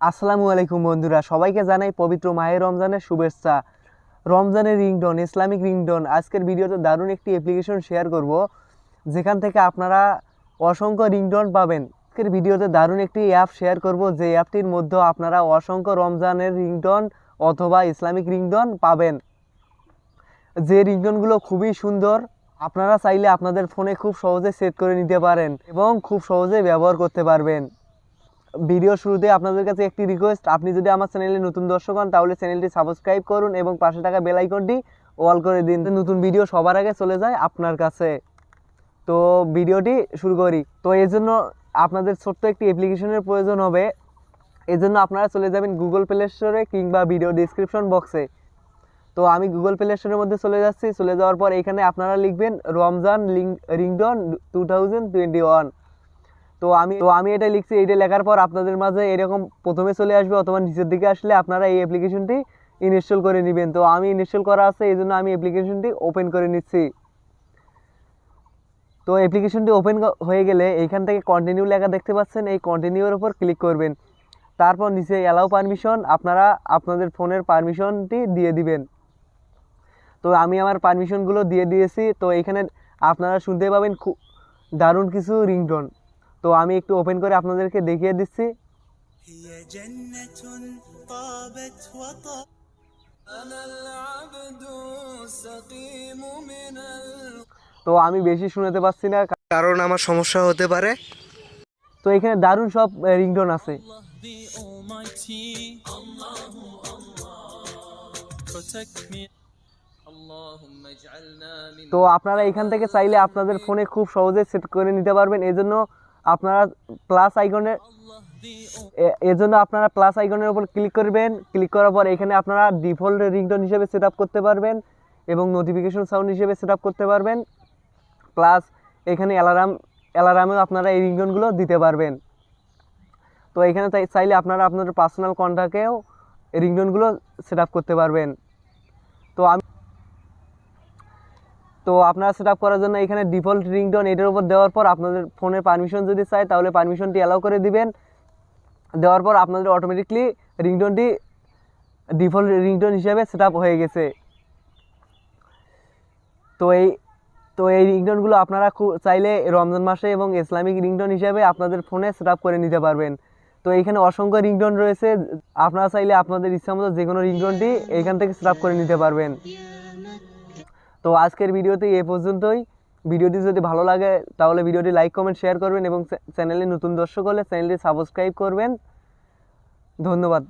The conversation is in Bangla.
আসসালামু আলাইকুম বন্ধুরা, সবাইকে জানাই পবিত্র মাহে রমজানের শুভেচ্ছা। রমজানের রিংটোন, ইসলামিক রিংটোন। আজকের ভিডিওতে দারুণ একটি অ্যাপ্লিকেশন শেয়ার করব, যেখান থেকে আপনারা অসংখ্য রিংটোন পাবেন। আজকের ভিডিওতে দারুণ একটি অ্যাপ শেয়ার করব, যে অ্যাপটির মধ্যে আপনারা অসংখ্য রমজানের রিংটোন অথবা ইসলামিক রিংটোন পাবেন। যে রিংটোনগুলো খুবই সুন্দর, আপনারা চাইলে আপনাদের ফোনে খুব সহজে সেট করে নিতে পারেন এবং খুব সহজে ব্যবহার করতে পারবেন। ভিডিও শুরুতে আপনাদের কাছে একটি রিকোয়েস্ট, আপনি যদি আমার চ্যানেলে নতুন দর্শক হন তাহলে চ্যানেলটি সাবস্ক্রাইব করুন এবং পাশে থাকা বেল আইকনটি অল করে দিন, নতুন ভিডিও সবার আগে চলে যায় আপনার কাছে। তো ভিডিওটি শুরু করি। তো এই জন্য আপনাদের ছোট্ট একটি অ্যাপ্লিকেশনের প্রয়োজন হবে। এই জন্য আপনারা চলে যাবেন গুগল প্লে স্টোরে কিংবা ভিডিও ডিসক্রিপশন বক্সে। তো আমি গুগল প্লে স্টোরের মধ্যে চলে যাচ্ছি। চলে যাওয়ার পর এখানে আপনারা লিখবেন রমজান রিংটোন 2021। তো আমি এটা লিখছি। এটা লেখার পর আপনাদের মাঝে এরকম প্রথমে চলে আসবে অথবা নিচের দিকে আসলে আপনারা এই অ্যাপ্লিকেশনটি ইনস্টল করে নেবেন। তো আমি ইনস্টল করা আছে, এই জন্য আমি অ্যাপ্লিকেশনটি ওপেন করে নিচ্ছি। তো অ্যাপ্লিকেশনটি ওপেন হয়ে গেলে এইখান থেকে কন্টিনিউ লেখা দেখতে পাচ্ছেন, এই কন্টিনিউর উপর ক্লিক করবেন। তারপর নিচে অ্যালাউ পারমিশন, আপনারা আপনাদের ফোনের পারমিশনটি দিয়ে দিবেন। তো আমি আমার পারমিশনগুলো দিয়ে দিয়েছি। তো এখানে আপনারা শুনতে পাবেন খুব দারুণ কিছু রিংটোন। তো আমি একটু ওপেন করে আপনাদেরকে দেখিয়ে দিচ্ছি। তো আমি বেশি শুনতে পাচ্ছি না, কারণ আমার সমস্যা হতে পারে। তো এখানে দারুণ সব রিংটোন আছে। তো আপনারা এখান থেকে চাইলে আপনাদের ফোনে খুব সহজে সেট করে নিতে পারবেন। এজন্য আপনারা প্লাস আইকনের উপর ক্লিক করবেন। ক্লিক করার পর এখানে আপনারা ডিফল্ট রিংটোন হিসেবে সেট আপ করতে পারবেন এবং নোটিফিকেশন সাউন্ড হিসেবে সেট আপ করতে পারবেন। প্লাস এখানে অ্যালার্মেও আপনারা এই রিংটোনগুলো দিতে পারবেন। তো এখানে চাইলে আপনারা আপনাদের পার্সোনাল কন্ট্যাক্টেও এই রিংটোনগুলো সেট আপ করতে পারবেন। তো আপনারা সেট আপ করার জন্য এখানে ডিফল্ট রিংটোন এটার উপর দেওয়ার পর আপনাদের ফোনের পারমিশন যদি চাই তাহলে পারমিশনটি অ্যালাউ করে দিবেন। দেওয়ার পর আপনাদের অটোমেটিকলি রিংটোনটি ডিফল্ট রিংটোন হিসেবে সেট আপ হয়ে গেছে। তো এই রিংটোনগুলো আপনারা চাইলে রমজান মাসে এবং ইসলামিক রিংটোন হিসেবে আপনাদের ফোনে সেট আপ করে নিতে পারবেন। তো এইখানে অসংখ্য রিংটোন রয়েছে, আপনারা চাইলে আপনাদের ইচ্ছা মতো যে কোনো রিংটোনটি এইখান থেকে সেট আপ করে নিতে পারবেন। তো আজকের ভিডিওতে এ পর্যন্তই। ভিডিওটি যদি ভালো লাগে তাহলে ভিডিওটি লাইক কমেন্ট শেয়ার করবেন এবং চ্যানেলে নতুন দর্শক হলে চ্যানেলটি সাবস্ক্রাইব করবেন। ধন্যবাদ।